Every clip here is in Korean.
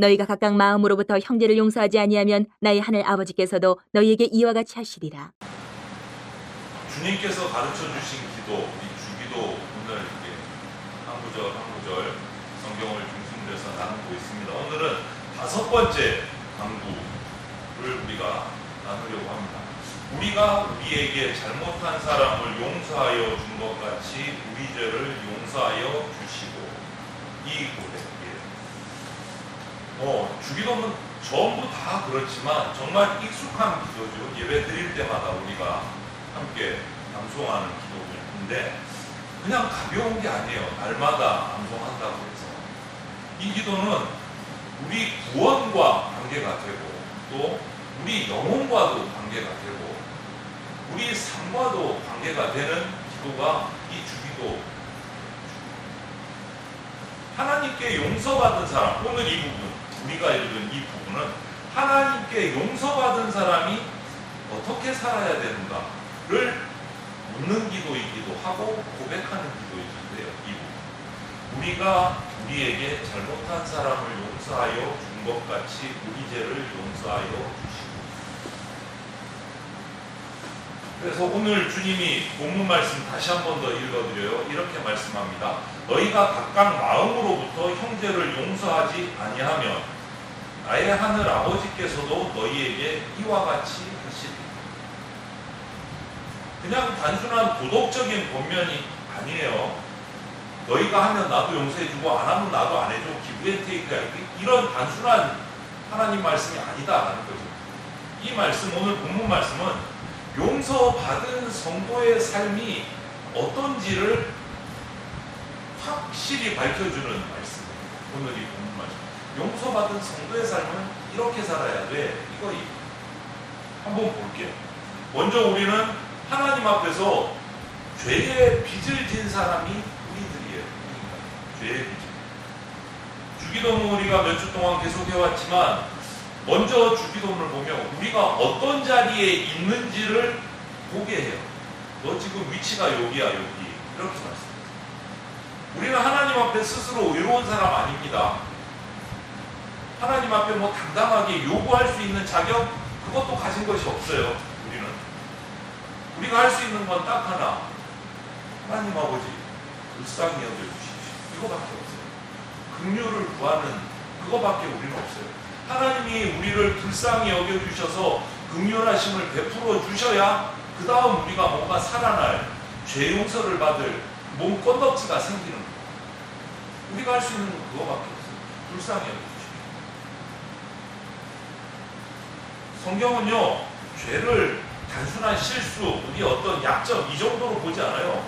너희가 각각 마음으로부터 형제를 용서하지 아니하면 나의 하늘 아버지께서도 너희에게 이와 같이 하시리라. 주님께서 가르쳐 주신 기도, 이 주기도 오늘 이렇게 한 구절 한 구절 성경을 중심으로 해서 나누고 있습니다. 오늘은 5번째 강구를 우리가 나누려고 합니다. 우리가 우리에게 잘못한 사람을 용서하여 준 것 같이 우리 죄를 용서하여 주시고, 이 고백이에요. 주기도는 전부 다 그렇지만 정말 익숙한 기도죠. 예배 드릴 때마다 우리가 함께 암송하는 기도인데 그냥 가벼운 게 아니에요. 날마다 암송한다고 해서. 이 기도는 우리 구원과 관계가 되고 또 우리 영혼과도 관계가 되고 우리 삶과도 관계가 되는 기도가 이 주기도. 하나님께 용서받은 사람, 오늘 이 부분, 우리가 읽은 이 부분은 하나님께 용서받은 사람이 어떻게 살아야 되는가를 묻는 기도이기도 하고 고백하는 기도이기도 해요. 이 부분. 우리가 우리에게 잘못한 사람을 용서하여 준 것 같이 우리 죄를 용서하여 주시고. 그래서 오늘 주님이 본문 말씀 다시 한 번 더 읽어드려요. 이렇게 말씀합니다. 너희가 각각 마음으로부터 형제를 용서하지 아니하면 나의 하늘 아버지께서도 너희에게 이와 같이 하시리라. 그냥 단순한 도덕적인 권면이 아니에요. 너희가 하면 나도 용서해주고 안 하면 나도 안 해줘. 기브앤테이크야. 이런 단순한 하나님 말씀이 아니다라는 거죠. 이 말씀, 오늘 본문 말씀은 용서받은 성도의 삶이 어떤지를 확실히 밝혀주는 말씀이에요. 오늘 이 본문 말씀. 용서받은 성도의 삶은 이렇게 살아야 돼. 이거 한번 볼게요. 먼저 우리는 하나님 앞에서 죄의 빚을 진 사람이 우리들이에요. 죄의 빚. 주기도문 우리가 몇 주 동안 계속 해왔지만 먼저 주기도문을 보면 우리가 어떤 자리에 있는지를 보게 해요. 너 지금 위치가 여기야, 여기. 이렇게 말씀해요. 우리는 하나님 앞에 스스로 의로운 사람 아닙니다. 하나님 앞에 뭐 당당하게 요구할 수 있는 자격, 그것도 가진 것이 없어요. 우리가 할 수 있는 건 딱 하나. 하나님 아버지, 불쌍히 여겨주십시오. 이거밖에 없어요. 긍휼을 구하는 그거밖에 우리는 없어요. 하나님이 우리를 불쌍히 여겨주셔서 긍휼하심을 베풀어 주셔야 그 다음 우리가 뭔가 살아날, 죄 용서를 받을 몸 건덕지가 생기는 거예요. 우리가 할 수 있는 건 그거밖에 없어요. 불쌍히 여겨주십시오. 성경은요, 죄를 단순한 실수, 우리 어떤 약점 이 정도로 보지 않아요.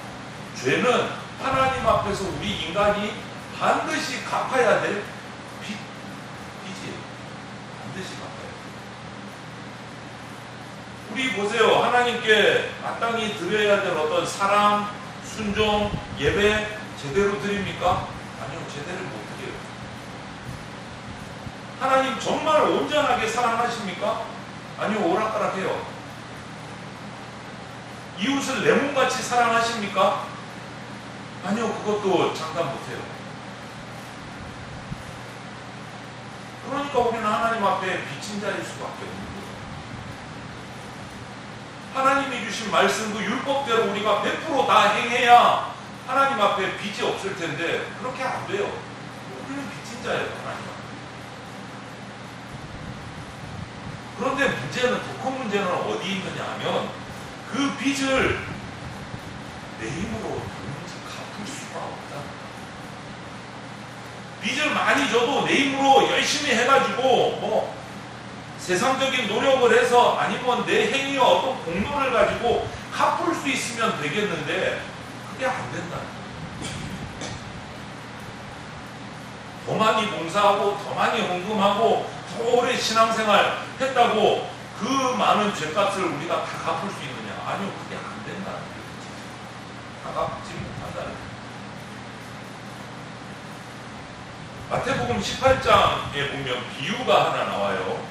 죄는 하나님 앞에서 우리 인간이 반드시 갚아야 될 빚이에요. 반드시 갚아야 돼요. 우리 보세요. 하나님께 마땅히 드려야 될 어떤 사랑, 순종, 예배 제대로 드립니까? 아니요. 제대로 못 드려요. 하나님 정말 온전하게 사랑하십니까? 아니요. 오락가락해요. 이웃을 내 몸같이 사랑하십니까? 아니요. 그것도 장담 못해요. 그러니까 우리는 하나님 앞에 빚진 자일 수밖에 없는 거예요. 하나님이 주신 말씀, 그 율법대로 우리가 100% 다 행해야 하나님 앞에 빚이 없을 텐데 그렇게 안 돼요. 우리는 빚진 자예요. 하나님 앞에. 그런데 문제는, 더 큰 문제는 어디 있느냐 하면 그 빚을 내 힘으로 도무지 갚을 수가 없다. 빚을 많이 줘도 내 힘으로 열심히 해가지고 뭐 세상적인 노력을 해서 아니면 내 행위와 어떤 공로를 가지고 갚을 수 있으면 되겠는데 그게 안 된다. 더 많이 봉사하고 더 많이 헌금하고 더 오래 신앙생활 했다고 그 많은 죄값을 우리가 다 갚을 수 있느냐? 아니요. 그게 안 된다는 거예요. 다 갚지 못한다는 거예요. 마태복음 18장에 보면 비유가 하나 나와요.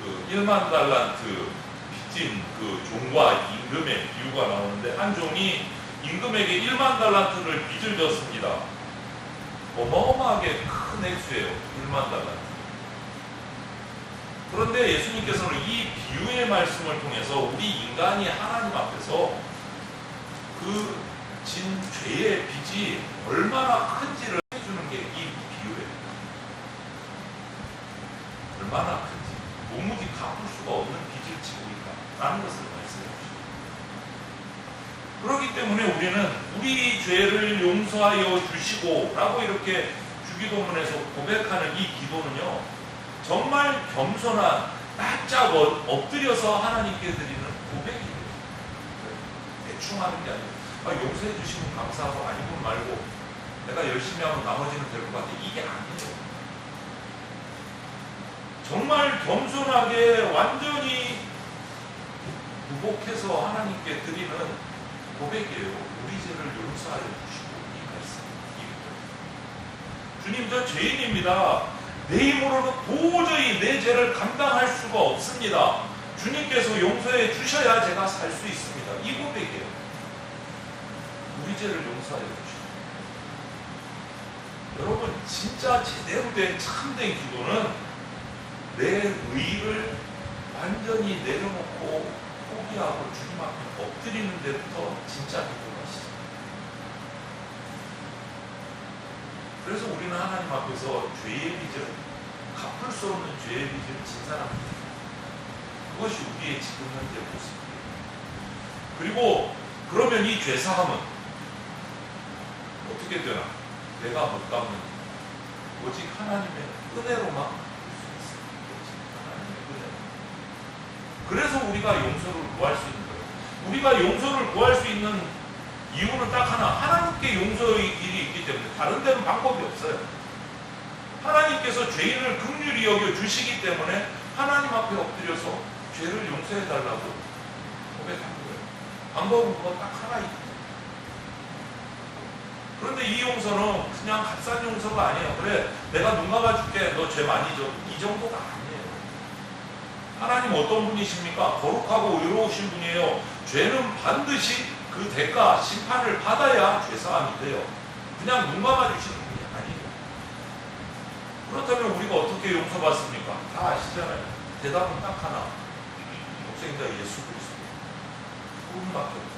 그 1만 달란트 빚진 그 종과 임금의 비유가 나오는데 한 종이 임금에게 1만 달란트를 빚을 졌습니다. 어마어마하게 큰 액수예요. 1만 달란트. 그런데 예수님께서는 이 비유의 말씀을 통해서 우리 인간이 하나님 앞에서 그 진 죄의 빚이 얼마나 큰지를 해주는 게 이 비유예요. 얼마나 큰지, 도무지 갚을 수가 없는 빚을 지고 있다라는 것을 말씀해 주십니다. 그렇기 때문에 우리는 우리 죄를 용서하여 주시고 라고 이렇게 주기도문에서 고백하는 이 기도는요, 정말 겸손한 바짝 엎드려서 하나님께 드리는 고백이에요. 대충 하는 게 아니에요. 용서해 주시면 감사하고 아니면 말고 내가 열심히 하면 나머지는 될 것 같아. 이게 아니에요. 정말 겸손하게 완전히 부복해서 하나님께 드리는 고백이에요. 우리 죄를 용서하여 주시고 이 말씀. 주님, 저 죄인입니다. 내 힘으로는 도저히 내 죄를 감당할 수가 없습니다. 주님께서 용서해 주셔야 제가 살 수 있습니다. 이 고백이에요. 우리 죄를 용서하여 주시고. 여러분, 진짜 제대로 된 참된 기도는 내 의를 완전히 내려놓고 포기하고 주님 앞에 엎드리는 데부터 진짜 기도가 시작해요. 그래서 우리는 하나님 앞에서 죄의 빚을, 갚을 수 없는 죄의 빚을 진 사람입니다. 그것이 우리의 지금 현재 모습이에요. 그리고 그러면 이 죄사함은 어떻게 되나? 내가 못 갚는 오직 하나님의 은혜로만 볼 수 있습니다. 오직 하나님의 은혜로. 그래서 우리가 용서를 구할 수 있는 거예요. 우리가 용서를 구할 수 있는 이유는 딱 하나, 하나님께 용서의 길이 있기 때문에. 다른 데는 방법이 없어요. 하나님께서 죄인을 긍휼히 여겨 주시기 때문에 하나님 앞에 엎드려서 죄를 용서해 달라고 고백한 거예요. 방법은 그거 딱 하나 있고. 그런데 이 용서는 그냥 값싼 용서가 아니에요. 그래, 내가 눈 감아줄게, 너 죄 많이 져. 이 정도가 아니에요. 하나님 어떤 분이십니까? 거룩하고 의로우신 분이에요. 죄는 반드시 그 대가, 심판을 받아야 죄사함이 돼요. 그냥 눈 감아주시는 분이 아니에요. 그렇다면 우리가 어떻게 용서받습니까? 다 아시잖아요. 대답은 딱 하나. 독생자 예수 그리스도. 그분밖에 없어요.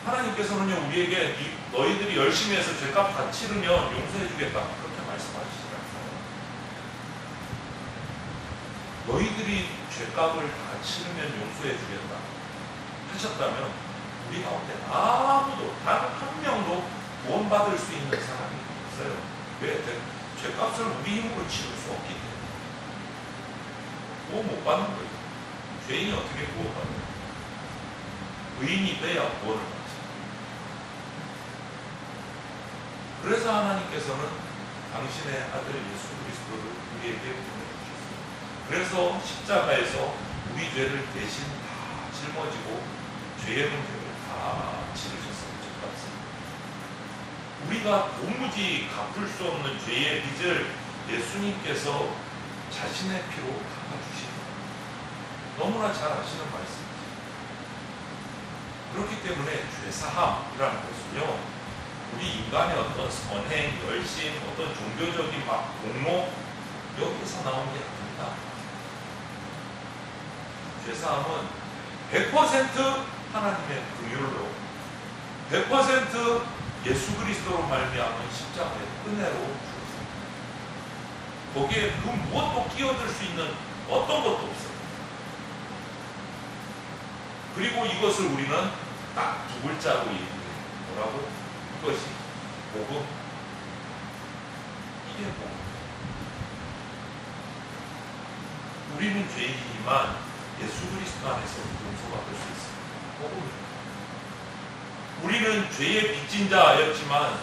하나님께서는요, 우리에게 너희들이 열심히 해서 죄값 다 치르면 용서해 주겠다. 그렇게 말씀하시지 않아요. 너희들이 죄값을 다 치르면 용서해 주겠다 하셨다면 우리 가운데 아무도, 단 한 명도 구원받을 수 있는 사람이 없어요. 왜? 죄값을 우리 힘으로 치를 수 없기 때문에. 구원 못 받는 거예요. 죄인이 어떻게 구원받아요? 의인이 돼야 구원을 받죠. 그래서 하나님께서는 당신의 아들 예수 그리스도를 우리에게 보내주셨습니다. 그래서 십자가에서 우리 죄를 대신 다 짊어지고 죄의 문제를 다 치르셨어요. 죄값을. 우리가 도무지 갚을 수 없는 죄의 빚을 예수님께서 자신의 피로 갚아주십니다. 너무나 잘 아시는 말씀이죠. 그렇기 때문에 죄사함이라는 것은요, 우리 인간의 어떤 선행, 열심, 어떤 종교적인 막 공로, 여기서 나온 게 아닙니다. 죄사함은 100% 하나님의 긍휼로, 100% 예수 그리스도로 말미암은 십자가의 은혜로 주었습니다. 거기에 그 무엇도 끼어들 수 있는 어떤 것도 없어요. 그리고 이것을 우리는 딱 두 글자로 얘기해요. 뭐라고? 이것이 복음. 이게 복음. 우리는 죄인이지만 예수 그리스도 안에서 용서받을 수 있습니다. 복음입니다. 우리는 죄의 빚진 자였지만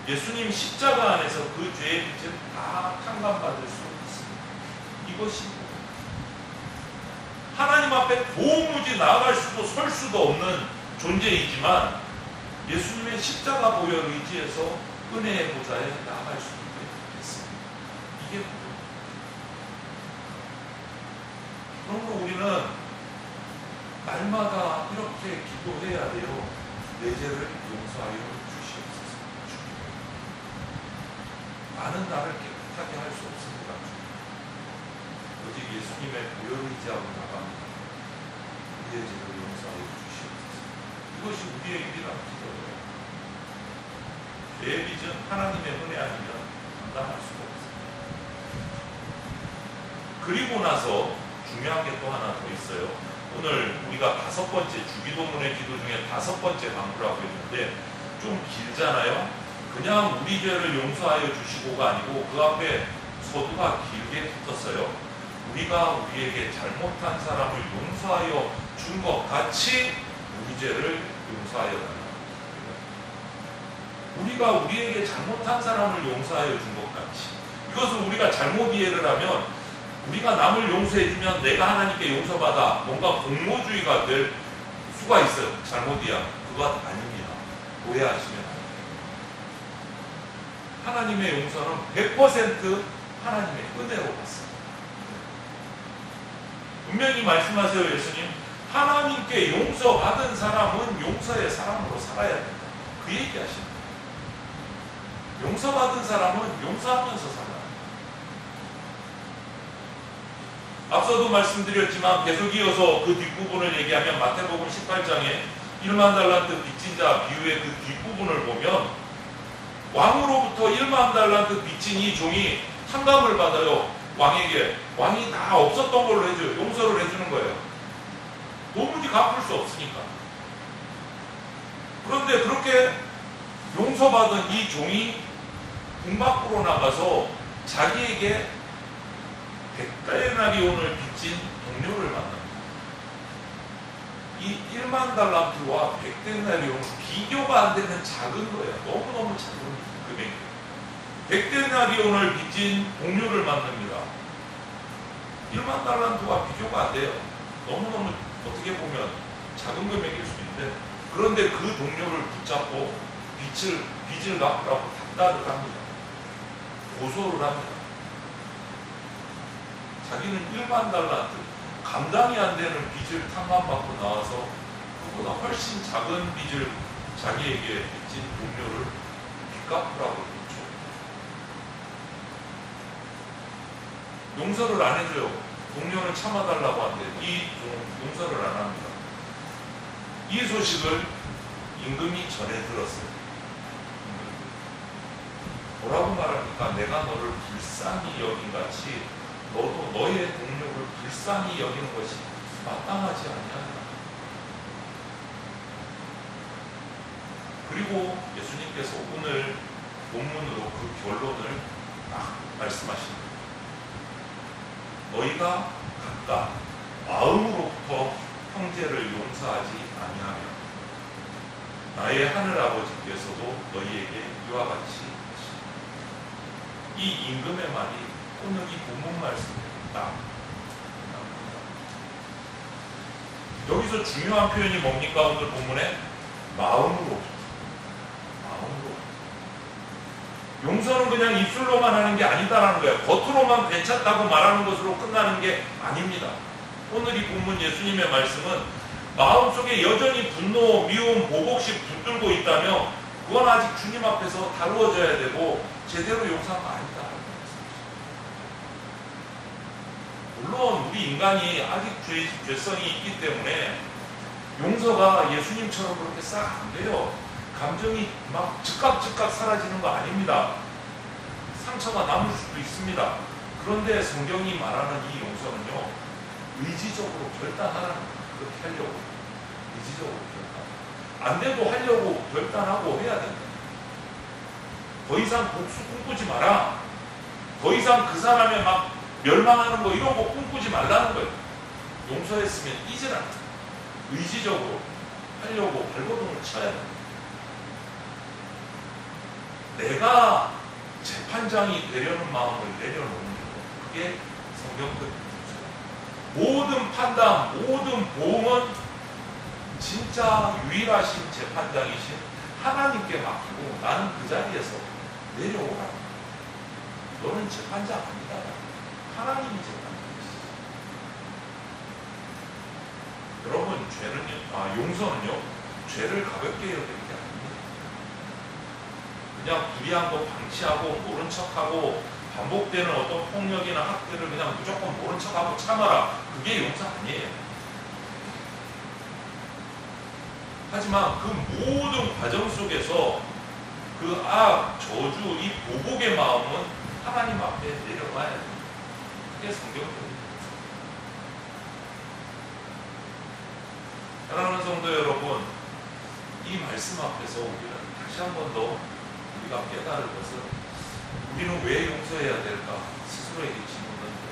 예수님 십자가 안에서 그 죄의 빚을 다 탕감받을 수 있습니다. 이것이 복음. 하나님 앞에 도무지 나아갈 수도 설 수도 없는 존재이지만 예수님의 십자가 보혈 의지에서 은혜의 보좌에 나아갈 수 있게 됐습니다. 이게 복음입니다. 그러므로 우리는 날마다 이렇게 기도해야 돼요. 내 죄를 용서하여 주시옵소서. 나는 나를 깨끗하게 할 수 없습니다. 오직 예수님의 보혈을 의지하고 나갑니다. 우리의 죄를 용서하여 주시옵소서. 이것이 우리의 일이라는 기도예요. 죄의 빚은 하나님의 은혜 아니면 감당할 수가 없습니다. 그리고 나서 중요한 게 또 하나 더 있어요. 오늘 우리가 5번째 주기도문의 기도 중에 5번째 강구라고 했는데 좀 길잖아요. 그냥 우리 죄를 용서하여 주시고가 아니고 그 앞에 서두가 길게 붙었어요. 우리가 우리에게 잘못한 사람을 용서하여 준 것 같이 우리 죄를 용서하여 달라. 우리가 우리에게 잘못한 사람을 용서하여 준 것 같이. 이것을 우리가 잘못 이해를 하면 우리가 남을 용서해주면 내가 하나님께 용서받아 뭔가 공로주의가 될 수가 있어요. 잘못 이해하면. 그것 아닙니다. 오해하시면 안 돼요. 하나님의 용서는 100% 하나님의 은혜로 받습니다. 분명히 말씀하세요. 예수님, 하나님께 용서받은 사람은 용서의 사람으로 살아야 된다. 그 얘기하십니다. 용서받은 사람은 용서하면서 살아요. 앞서도 말씀드렸지만 계속 이어서 그 뒷부분을 얘기하면 마태복음 18장에 1만 달란트 빚진 자 비유의 그 뒷부분을 보면 왕으로부터 1만 달란트 빚진 이 종이 탕감을 받아요. 왕에게. 왕이 다 없었던 걸로 해줘요. 용서를 해주는 거예요. 도무지 갚을 수 없으니까. 그런데 그렇게 용서받은 이 종이 궁 밖으로 나가서 자기에게 100데나리온을 빚진 동료를 만납니다. 이 1만 달란트와 100데나리온은 비교가 안 되는 작은 거예요. 너무너무 작은 금액이에요. 100데나리온을 빚진 동료를 만납니다. 1만 달란트와 비교가 안 돼요. 너무너무 어떻게 보면 작은 금액일 수 있는데, 그런데 그 동료를 붙잡고 빚을 갚으라고 답답을 합니다. 고소를 합니다. 자기는 1만 달란트, 감당이 안 되는 빚을 탕감받고 나와서 그보다 훨씬 작은 빚을 자기에게 빚진 동료를 빚 갚으라고 했죠. 용서를 안 해줘요. 동료는 참아달라고 하는데 이 용서를 안 합니다. 이 소식을 임금이 전해 들었어요. 뭐라고 말합니까? 내가 너를 불쌍히 여긴 같이 너도 너의 동료를 불쌍히 여기는 것이 마땅하지 아니하다. 그리고 예수님께서 오늘 본문으로 그 결론을 딱 말씀하십니다. 너희가 각각 마음으로부터 형제를 용서하지 아니하며 나의 하늘 아버지께서도 너희에게 이와 같이 하시리라. 이 임금의 말이 오늘 이 본문 말씀입니다. 여기서 중요한 표현이 뭡니까? 오늘 본문에 마음으로부터. 용서는 그냥 입술로만 하는 게 아니다라는 거예요. 겉으로만 괜찮다고 말하는 것으로 끝나는 게 아닙니다. 오늘 이 본문 예수님의 말씀은 마음속에 여전히 분노, 미움, 보복심 붙들고 있다면 그건 아직 주님 앞에서 다루어져야 되고 제대로 용서가 아니다. 물론 우리 인간이 아직 죄성이 있기 때문에 용서가 예수님처럼 그렇게 싹 안 돼요. 감정이 막 즉각 사라지는 거 아닙니다. 상처가 남을 수도 있습니다. 그런데 성경이 말하는 이 용서는요, 의지적으로 결단하라는 거예요. 그렇게 하려고. 의지적으로 결단. 안 돼도 하려고 결단하고 해야 된다. 더 이상 복수 꿈꾸지 마라. 더 이상 그 사람의 막 멸망하는 거 이런 거 꿈꾸지 말라는 거예요. 용서했으면 잊으라. 의지적으로 하려고 발버둥을 쳐야 된다. 내가 재판장이 되려는 마음을 내려놓는 것, 그게 성경 뜻입니다. 모든 판단, 모든 보응은 진짜 유일하신 재판장이신 하나님께 맡기고 나는 그 자리에서 내려오라. 너는 재판장 아니다. 하나님이 재판장이시죠. 여러분, 용서는요, 죄를 가볍게 여기는 게 아닙니다. 그냥 불의한 거 방치하고 모른 척하고 반복되는 어떤 폭력이나 학대를 그냥 무조건 모른 척하고 참아라. 그게 용서 아니에요. 하지만 그 모든 과정 속에서 그 악, 저주, 이 보복의 마음은 하나님 앞에 내려놔야 돼요. 그게 성경입니다. 사랑하는 성도 여러분, 이 말씀 앞에서 우리는 다시 한 번 더 우리가 깨달을 것은 우리는 왜 용서해야 될까? 스스로에게 질문하는데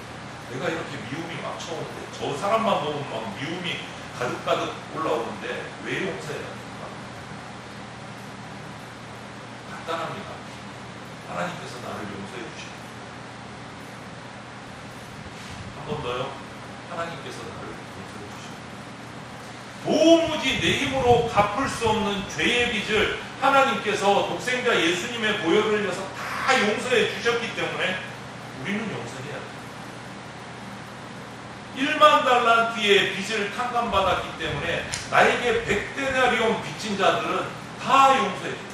내가 이렇게 미움이 막 쳐오는데 저 사람만 보면 막 미움이 가득가득 올라오는데 왜 용서해야 될까? 간단합니다. 하나님께서 나를 용서해 주시고 한 번 더요. 하나님께서 나를 용서해 주시고 도무지 내 힘으로 갚을 수 없는 죄의 빚을 하나님께서 독생자 예수님의 보혈을 흘려서 다 용서해 주셨기 때문에 우리는 용서해야 돼요. 1만 달란트의 빚을 탕감받았기 때문에 나에게 100데나리온 빚진 자들은 다 용서해 줘요.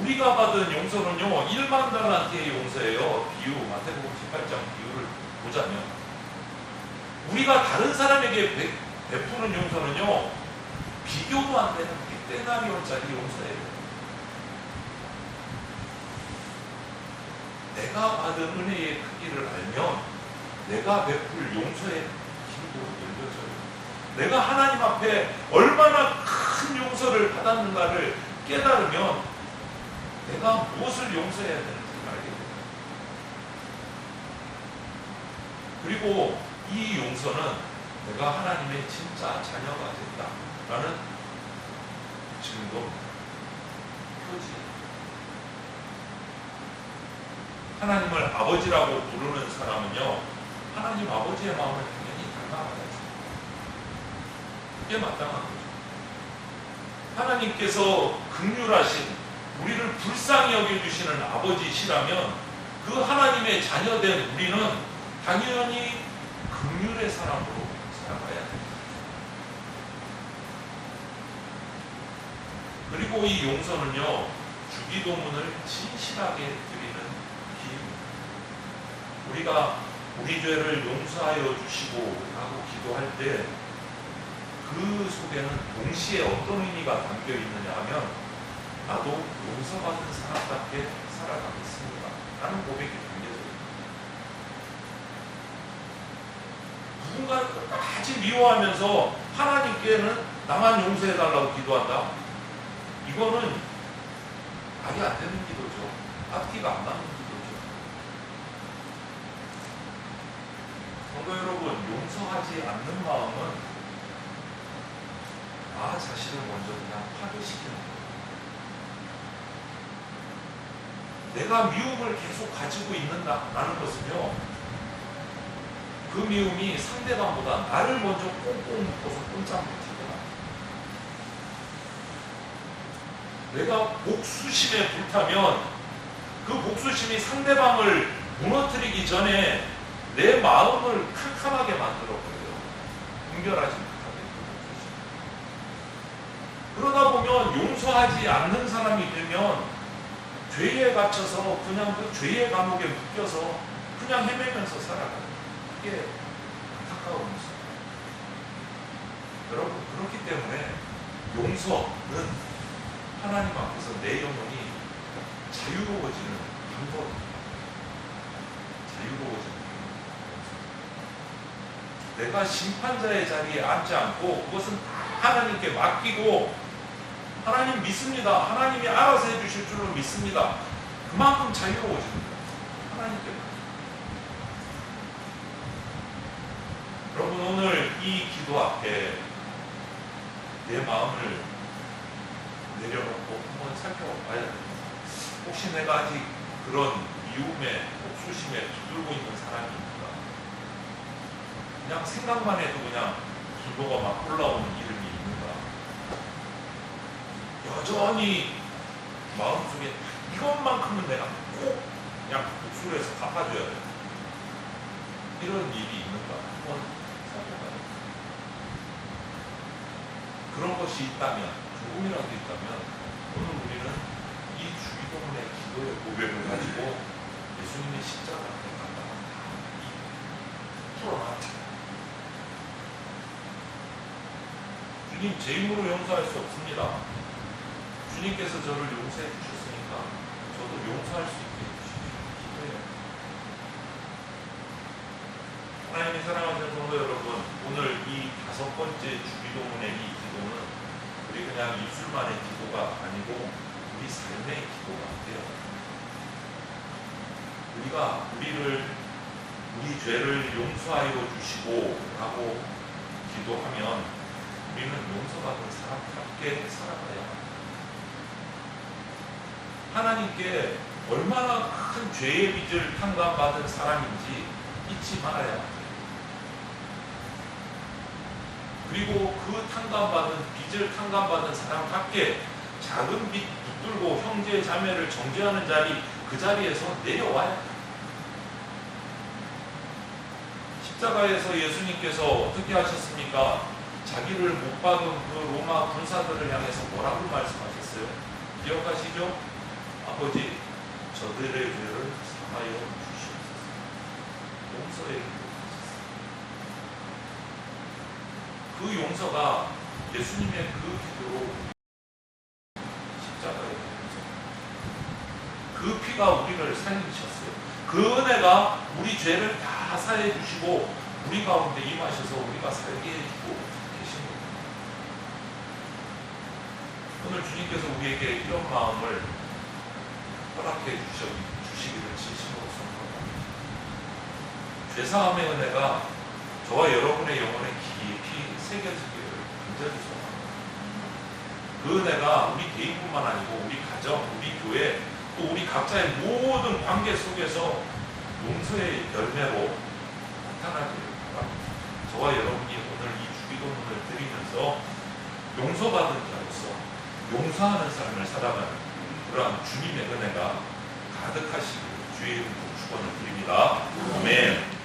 우리가 받은 용서는요 1만 달란트의 용서예요. 비유 마태복음 18장 비유를 보자면 우리가 다른 사람에게 베푸는 용서는요 비교도 안 되는 100데나리온짜리 용서예요. 내가 받은 은혜의 크기를 알면 내가 베풀 용서의 길도 열려져요. 내가 하나님 앞에 얼마나 큰 용서를 받았는가를 깨달으면 내가 무엇을 용서해야 되는지 알게 됩니다. 그리고 이 용서는 내가 하나님의 진짜 자녀가 됐다라는 증거입니다. 표지. 하나님을 아버지라고 부르는 사람은요 하나님 아버지의 마음을 당연히 닮아가야죠. 그게 마땅한 거죠. 하나님께서 긍휼하신 우리를 불쌍히 여겨주시는 아버지시라면 그 하나님의 자녀된 우리는 당연히 긍휼의 사람으로 살아가야 됩니다. 그리고 이 용서는요 주기도문을 진실하게 드리는 기입니다. 우리가 우리 죄를 용서하여 주시고 하고 기도할 때 그 속에는 동시에 어떤 의미가 담겨 있느냐 하면 나도 용서받은 사람답게 살아가겠습니다 라는 고백이 담겨져 있습니다. 누군가를 끝까지 미워하면서 하나님께는 나만 용서해달라고 기도한다? 이거는 말이 안 되는 기도죠. 앞뒤가 안 맞는 기도죠. 성도 여러분, 용서하지 않는 마음은 나 자신을 먼저 그냥 파괴시키는 거예요. 내가 미움을 계속 가지고 있는다라는 것은요 그 미움이 상대방보다 나를 먼저 꽁꽁 묶어서 꼼짝 못하게 합니다. 내가 복수심에 불타면 그 복수심이 상대방을 무너뜨리기 전에 내 마음을 캄캄하게 만들어버려요. 분별하지 못하게. 그러다 보면 용서하지 않는 사람이 되면 죄에 갇혀서 그냥 그 죄의 감옥에 묶여서 그냥 헤매면서 살아가요. 그게 안타까운 모습입니다. 여러분, 그렇기 때문에 용서는 하나님 앞에서 내 영혼이 자유로워지는 방법입니다. 자유로워지는 방법. 내가 심판자의 자리에 앉지 않고 그것은 다 하나님께 맡기고 하나님 믿습니다. 하나님이 알아서 해주실 줄로 믿습니다. 그만큼 자유로워집니다. 하나님께. 여러분, 오늘 이 기도 앞에 내 마음을 내려놓고 한번 살펴봐야 됩니다. 혹시 내가 아직 그런 미움에, 복수심에 두들고 있는 사람이 있는가? 그냥 생각만 해도 그냥 분노가 막 올라오는 이름이 있는가? 여전히 마음속에 이것만큼은 내가 꼭 그냥 복수를 해서 갚아줘야 돼. 이런 일이 있는가? 한번 살펴봐야 돼. 그런 것이 있다면 조금이라도 있다면 오늘 우리는 이 주기도문의 기도의 고백을 가지고 예수님의 십자가 앞에 갔다 풀어놔. 주님 제 힘으로 용서할 수 없습니다. 주님께서 저를 용서해 주셨으니까 저도 용서할 수 있게 해주십시오. 기도해요. 하나님의 사랑하는 성도 여러분, 오늘 이 5번째 주기도문의 이 기도는 우리 그냥 입술만의 기도가 아니고 우리 삶의 기도가 돼요. 우리가 우리 죄를 용서하여 주시고 라고 기도하면 우리는 용서받은 사람답게 살아가야 합니다. 하나님께 얼마나 큰 죄의 빚을 탕감받은 사람인지 잊지 말아야 합니다. 그리고 그 빚을 탕감받은 사람답게 작은 빚 붙들고 형제 자매를 정죄하는 그 자리에서 내려와야 합니다. 십자가에서 예수님께서 어떻게 하셨습니까? 자기를 못 박은 그 로마 군사들을 향해서 뭐라고 말씀하셨어요? 기억하시죠? 아버지, 저들의 죄를 사하여 주시옵소서. 용서의 기도하셨어요. 그 용서가 예수님의 그 기도로 십자가에 용서. 그 피가 우리를 살리셨어요. 그 은혜가 우리 죄를 다 사해 주시고 우리 가운데 임하셔서 우리가 살게 해주고 오늘 주님께서 우리에게 이런 마음을 허락해 주시기를 진심으로 소망합니다. 죄사함의 은혜가 저와 여러분의 영혼에 깊이 새겨지기를 간절히 소망합니다. 그 은혜가 우리 개인뿐만 아니고 우리 가정, 우리 교회, 또 우리 각자의 모든 관계 속에서 용서의 열매로 나타나기를 바랍니다. 저와 여러분이 오늘 이 주기도문을 드리면서 용서받은 자로서 용서하는 삶을 살아가는 그러한 주님의 은혜가 가득하시기를 주의 이름으로 축원을 드립니다. 아멘.